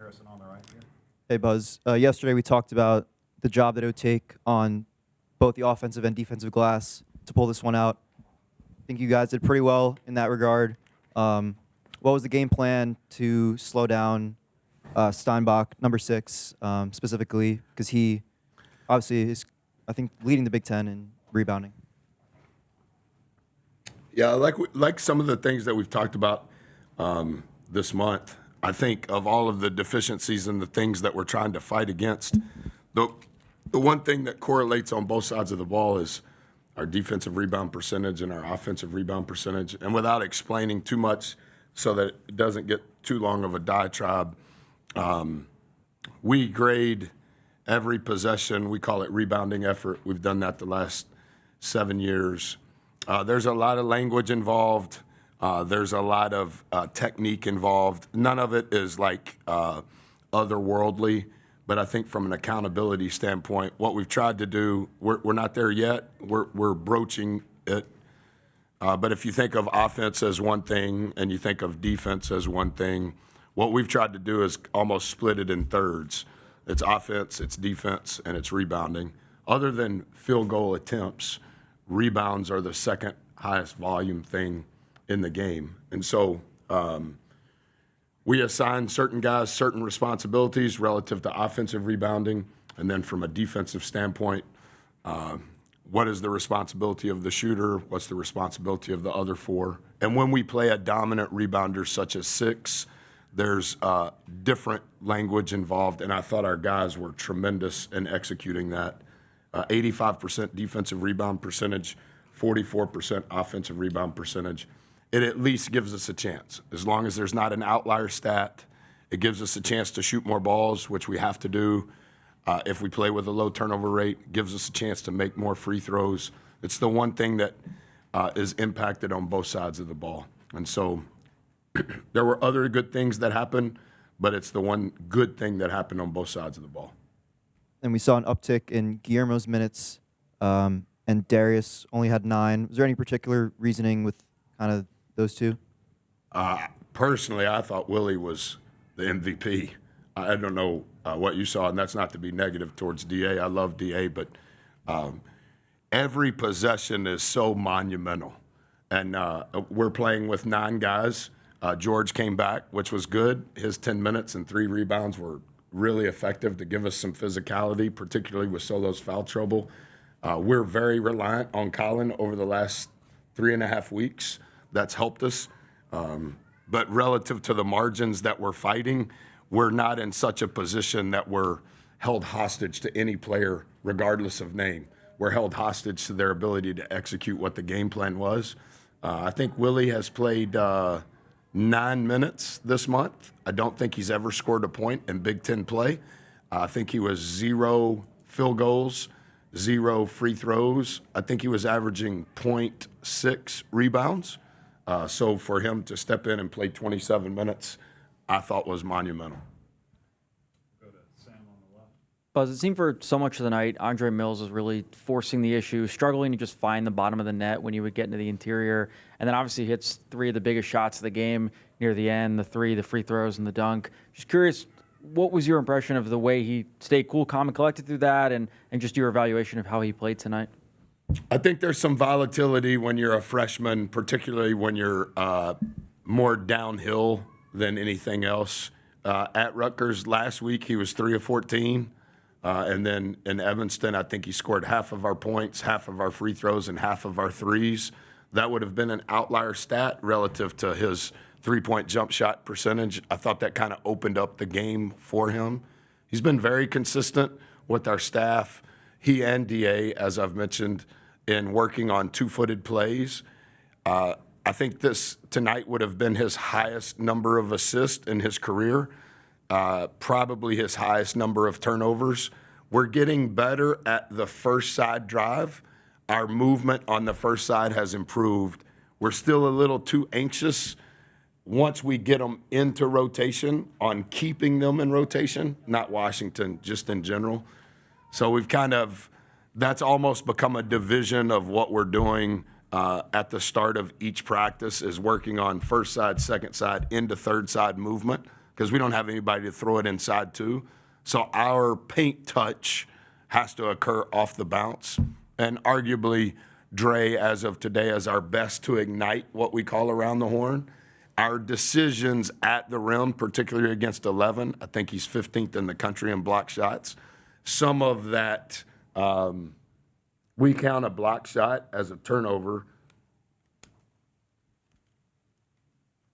Harrison on the right here. Hey, Buzz. Yesterday we talked about the job that it would take on both the offensive and defensive glass to pull this one out. I think you guys did pretty well in that regard. What was the game plan to slow down Steinbach, number 6, specifically? Because he obviously is, I think, leading the Big Ten in rebounding. Yeah, like some of the things that we've talked about this month, I think of all of the deficiencies and the things that we're trying to fight against, the one thing that correlates on both sides of the ball is our defensive rebound percentage and our offensive rebound percentage. And without explaining too much so that it doesn't get too long of a diatribe, we grade every possession. We call it rebounding effort. We've done that the last 7 years. There's a lot of language involved. There's a lot of technique involved. None of it is like otherworldly, but I think from an accountability standpoint, what we've tried to do, we're not there yet. We're broaching it. But if you think of offense as one thing and you think of defense as one thing, what we've tried to do is almost split it in thirds. It's offense, it's defense, and it's rebounding. Other than field goal attempts, rebounds are the second highest volume thing in the game. And so we assign certain guys certain responsibilities relative to offensive rebounding. And then from a defensive standpoint, what is the responsibility of the shooter? What's the responsibility of the other 4? And when we play a dominant rebounder such as 6, there's different language involved. And I thought our guys were tremendous in executing that. 85% defensive rebound percentage, 44% offensive rebound percentage. It at least gives us a chance. As long as there's not an outlier stat, it gives us a chance to shoot more balls, which we have to do. If we play with a low turnover rate, it gives us a chance to make more free throws. It's the one thing that is impacted on both sides of the ball. And so there were other good things that happened, but it's the one good thing that happened on both sides of the ball. And we saw an uptick in Guillermo's minutes, and Darius only had 9. Was there any particular reasoning with kind of those two? Personally, I thought Willie was the MVP. I don't know what you saw, and that's not to be negative towards DA. I love DA, but every possession is so monumental. And we're playing with 9 guys. George came back, which was good. His 10 minutes and 3 rebounds were really effective to give us some physicality, particularly with Solo's foul trouble. We're very reliant on Colin over the last 3.5 weeks. That's helped us. But relative to the margins that we're fighting, we're not in such a position that we're held hostage to any player, regardless of name. We're held hostage to their ability to execute what the game plan was. I think Willie has played 9 minutes this month. I don't think he's ever scored a point in Big Ten play. I think he was 0 field goals, 0 free throws. I think he was averaging 0.6 rebounds. So for him to step in and play 27 minutes, I thought was monumental. Go to Sam on the left. Buzz, it seemed for so much of the night, Andre Mills was really forcing the issue, struggling to just find the bottom of the net when he would get into the interior. And then obviously hits 3 of the biggest shots of the game near the end, the free throws, and the dunk. Just curious, what was your impression of the way he stayed cool, calm, and collected through that, and just your evaluation of how he played tonight? I think there's some volatility when you're a freshman, particularly when you're more downhill than anything else. At Rutgers last week, he was 3 of 14. And then in Evanston, I think he scored half of our points, half of our free throws, and half of our threes. That would have been an outlier stat relative to his 3-point jump shot percentage. I thought that kind of opened up the game for him. He's been very consistent with our staff, he and DA, as I've mentioned, in working on 2-footed plays. I think this tonight would have been his highest number of assists in his career, probably his highest number of turnovers. We're getting better at the first side drive. Our movement on the first side has improved. We're still a little too anxious once we get them into rotation on keeping them in rotation, not Washington, just in general. So we've that's almost become a division of what we're doing at the start of each practice, is working on first side, second side, into third side movement. because we don't have anybody to throw it inside to. So our paint touch has to occur off the bounce. And arguably, Dre, as of today, is our best to ignite what we call around the horn. Our decisions at the rim, particularly against 11, I think he's 15th in the country in block shots. Some of that, we count a block shot as a turnover.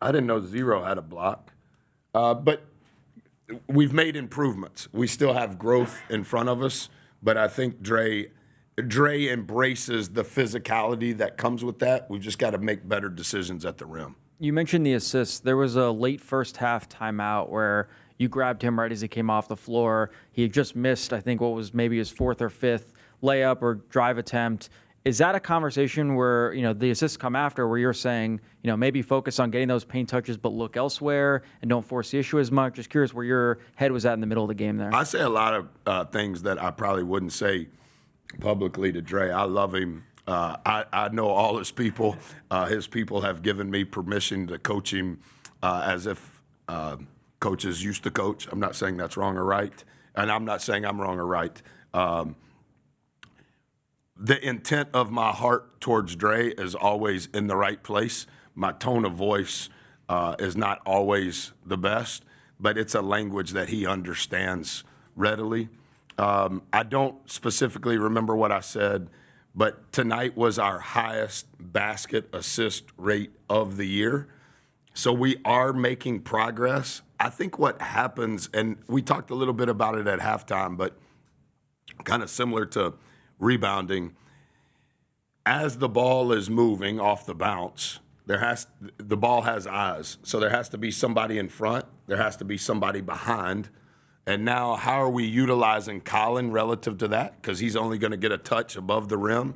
I didn't know Zero had a block. But we've made improvements. We still have growth in front of us, but I think Dre embraces the physicality that comes with that. We've just got to make better decisions at the rim. You mentioned the assists. There was a late first half timeout where you grabbed him right as he came off the floor. He had just missed, I think, what was maybe his fourth or fifth layup or drive attempt. Is that a conversation where, the assists come after where you're saying, maybe focus on getting those paint touches but look elsewhere and don't force the issue as much? Just curious where your head was at in the middle of the game there. I say a lot of things that I probably wouldn't say publicly to Dre. I love him. I know all his people. His people have given me permission to coach him as if coaches used to coach. I'm not saying that's wrong or right, and I'm not saying I'm wrong or right. The intent of my heart towards Dre is always in the right place. My tone of voice is not always the best, but it's a language that he understands readily. I don't specifically remember what I said, but tonight was our highest basket assist rate of the year. So we are making progress. I think what happens, and we talked a little bit about it at halftime, but kind of similar to rebounding, as the ball is moving off the bounce, the ball has eyes. So there has to be somebody in front, there has to be somebody behind. And now how are we utilizing Colin relative to that? Because he's only going to get a touch above the rim.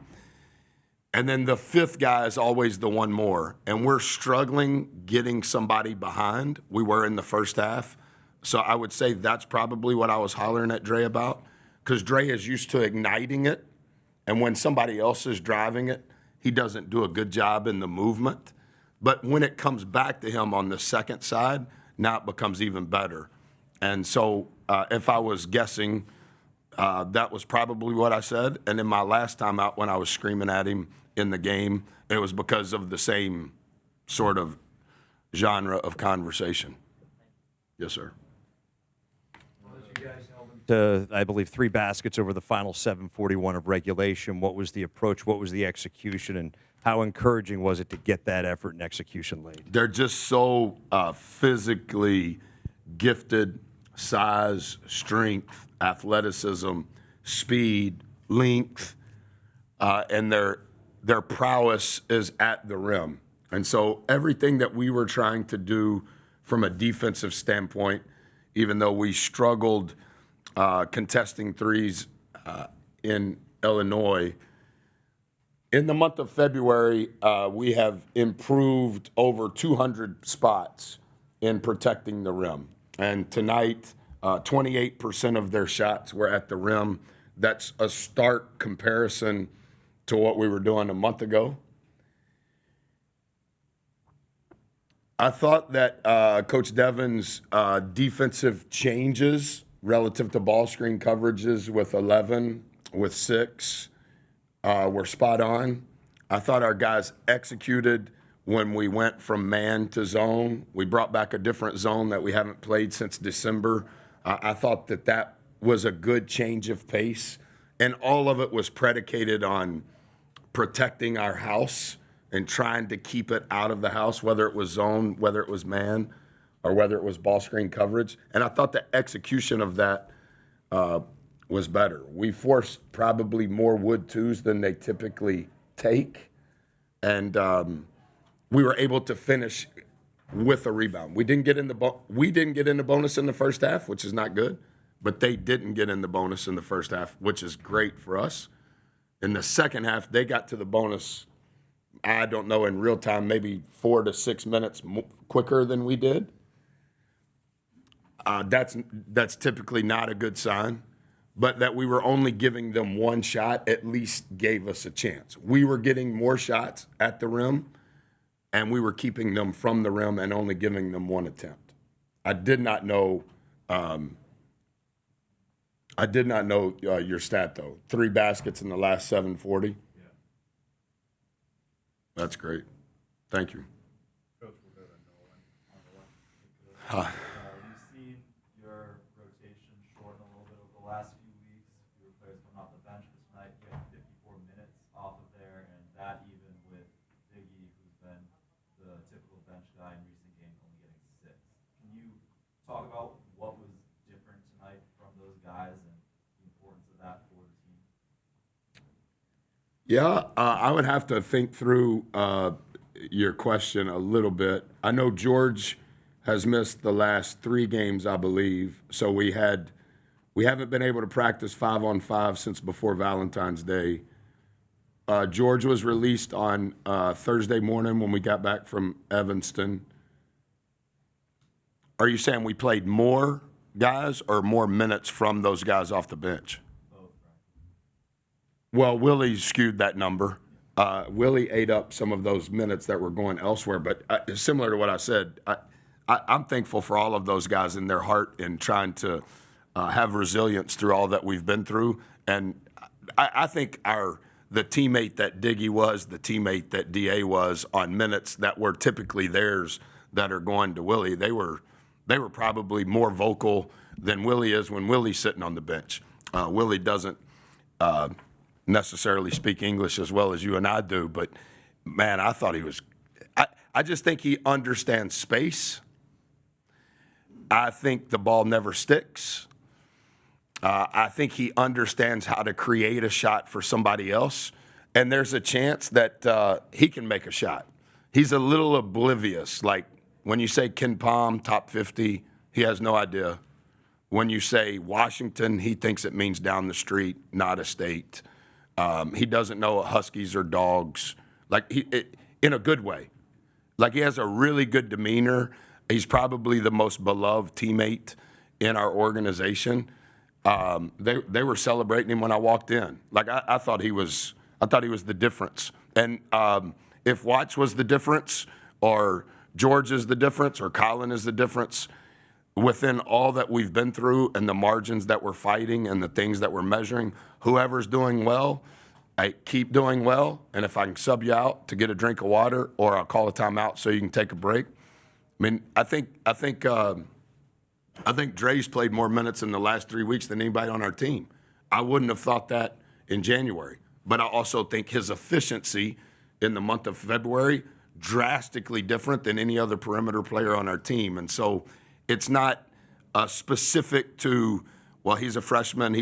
And then the fifth guy is always the one more. And we're struggling getting somebody behind. We were in the first half. So I would say that's probably what I was hollering at Dre about, because Dre is used to igniting it. And when somebody else is driving it, he doesn't do a good job in the movement. But when it comes back to him on the second side, now it becomes even better. And so if I was guessing, that was probably what I said. And in my last time out when I was screaming at him in the game, it was because of the same sort of genre of conversation. Yes, sir. To, I believe, 3 baskets over the final 7:41 of regulation. What was the approach? What was the execution? And how encouraging was it to get that effort and execution late? They're just so physically gifted, size, strength, athleticism, speed, length, and their prowess is at the rim. And so everything that we were trying to do from a defensive standpoint, even though we struggled contesting threes in Illinois, in the month of February, we have improved over 200 spots in protecting the rim. And tonight, 28% of their shots were at the rim. That's a stark comparison to what we were doing a month ago. I thought that Coach Devin's defensive changes relative to ball screen coverages with 11, with 6, were spot on. I thought our guys executed when we went from man to zone. We brought back a different zone that we haven't played since December. I thought that was a good change of pace, and all of it was predicated on protecting our house and trying to keep it out of the house, whether it was zone, whether it was man, or whether it was ball screen coverage. And I thought the execution of that was better. We forced probably more wood twos than they typically take, and we were able to finish with a rebound. We didn't get in the bonus in the first half, which is not good, but they didn't get in the bonus in the first half, which is great for us. In the second half, they got to the bonus, I don't know, in real time, maybe 4 to 6 minutes quicker than we did. That's typically not a good sign, but that we were only giving them one shot at least gave us a chance. We were getting more shots at the rim, and we were keeping them from the rim and only giving them one attempt. I did not know. Your stat though. 3 baskets in the last 740. Yeah. That's great. Thank you. Coach, we'll go to Nolan on the left. We've seen your rotation shorten a little bit over the last few weeks. Your players coming off the bench this night. You had 54 minutes off of there, and that even with Biggie, who's been the typical bench guy in recent games, only getting 6. Can you talk about what was different tonight from those guys and the importance of that for the team? Yeah, I would have to think through your question a little bit. I know George has missed the last 3 games, I believe. So we haven't been able to practice 5-on-5 since before Valentine's Day. George was released on Thursday morning when we got back from Evanston. Are you saying we played more guys or more minutes from those guys off the bench? Well, Willie skewed that number. Willie ate up some of those minutes that were going elsewhere. But similar to what I said, I'm thankful for all of those guys in their heart and trying to have resilience through all that we've been through. And I think the teammate that Diggy was, the teammate that DA was on minutes that were typically theirs that are going to Willie, they were probably more vocal than Willie is when Willie's sitting on the bench. Willie doesn't necessarily speak English as well as you and I do, but man, I thought he was. I just think he understands space. I think the ball never sticks. I think he understands how to create a shot for somebody else, and there's a chance that he can make a shot. He's a little oblivious. Like when you say Ken Palm, top 50, he has no idea. When you say Washington, he thinks it means down the street, not a state. He doesn't know what Huskies are dogs, in a good way. Like he has a really good demeanor. He's probably the most beloved teammate in our organization. They were celebrating him when I walked in. Like I thought he was the difference. And if Watts was the difference, or George is the difference, or Colin is the difference, within all that we've been through and the margins that we're fighting and the things that we're measuring, whoever's doing well, I keep doing well. And if I can sub you out to get a drink of water, or I'll call a timeout so you can take a break. I mean, I think Dre's played more minutes in the last 3 weeks than anybody on our team. I wouldn't have thought that in January, but I also think his efficiency in the month of February drastically different than any other perimeter player on our team. And so it's not specific to, well, he's a freshman,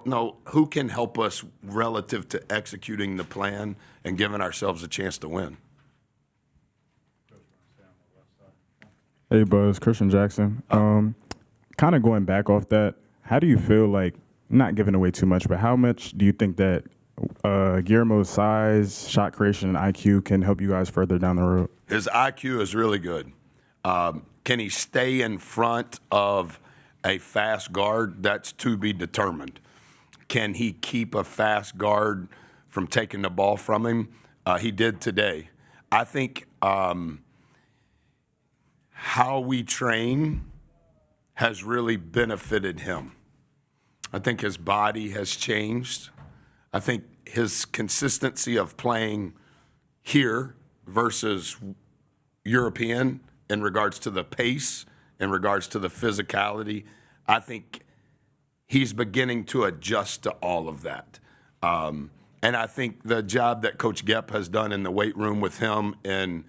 no, who can help us relative to executing the plan and giving ourselves a chance to win? Coach, want to stay on the left side? Hey, Buzz, Christian Jackson. Kind of going back off that, how do you feel like, not giving away too much, but how much do you think that Guillermo's size, shot creation, and IQ can help you guys further down the road? His IQ is really good. Can he stay in front of a fast guard? That's to be determined. Can he keep a fast guard from taking the ball from him? He did today. I think how we train has really benefited him. I think his body has changed. I think his consistency of playing here versus European in regards to the pace, in regards to the physicality, I think he's beginning to adjust to all of that. And I think the job that Coach Gepp has done in the weight room with him, and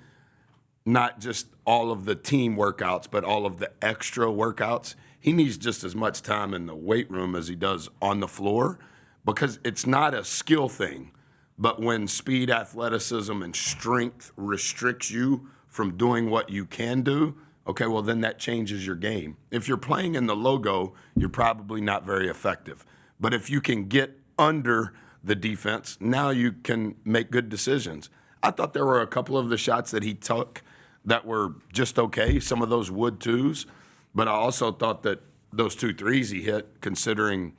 not just all of the team workouts, but all of the extra workouts, he needs just as much time in the weight room as he does on the floor, because it's not a skill thing. But when speed, athleticism, and strength restricts you from doing what you can do, okay, well, then that changes your game. If you're playing in the logo, you're probably not very effective. But if you can get under the defense, now you can make good decisions. I thought there were a couple of the shots that he took that were just okay, some of those wood twos, but I also thought that those 2 threes he hit, considering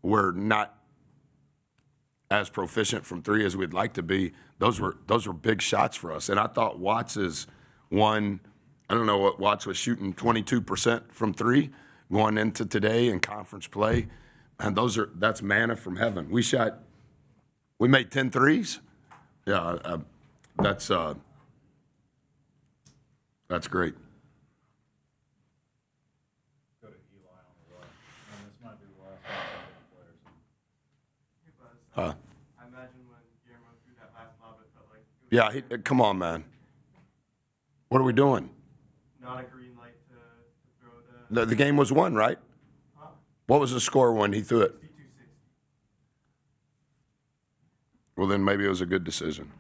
we're not as proficient from 3 as we'd like to be, those were big shots for us. And I thought Watts's one I don't know what Watts was shooting 22% from three going into today in conference play. And that's manna from heaven. We made 10 threes. Yeah, that's great. Go to Eli on the left. And this might be the last one for the players. Hey, Buzz. Huh? I imagine when Guillermo threw that last lob, it felt like it was Yeah, come on, man. What are we doing? not a green light to throw The game was won, right? What was the score when he threw it? 52-60. Well, then maybe it was a good decision.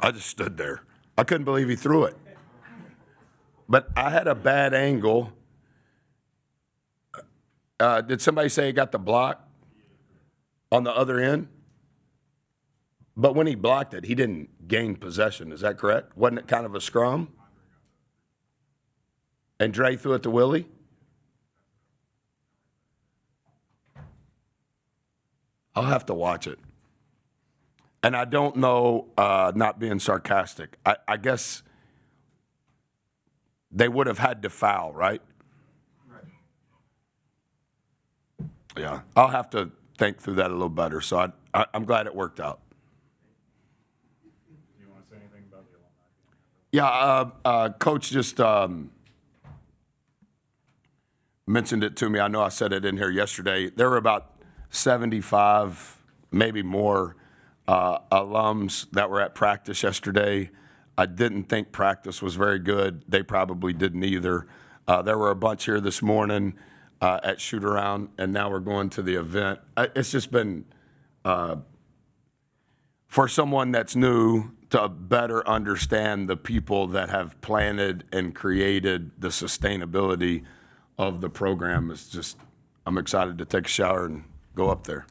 I just stood there. I couldn't believe he threw it. But I had a bad angle. Did somebody say he got the block on the other end? But when he blocked it, he didn't gain possession. Is that correct? Wasn't it kind of a scrum? And Dre threw it to Willie? I'll have to watch it. And I don't know, not being sarcastic, I guess they would have had to foul, right? Right. Yeah, I'll have to think through that a little better. So I'm glad it worked out. Do you want to say anything about the alumni? Yeah, Coach just mentioned it to me. I know I said it in here yesterday. There were about 75, maybe more, alums that were at practice yesterday. I didn't think practice was very good. They probably didn't either. There were a bunch here this morning at shoot around, and now we're going to the event. It's just been, for someone that's new, to better understand the people that have planted and created the sustainability of the program. Is just, I'm excited to take a shower and go up there.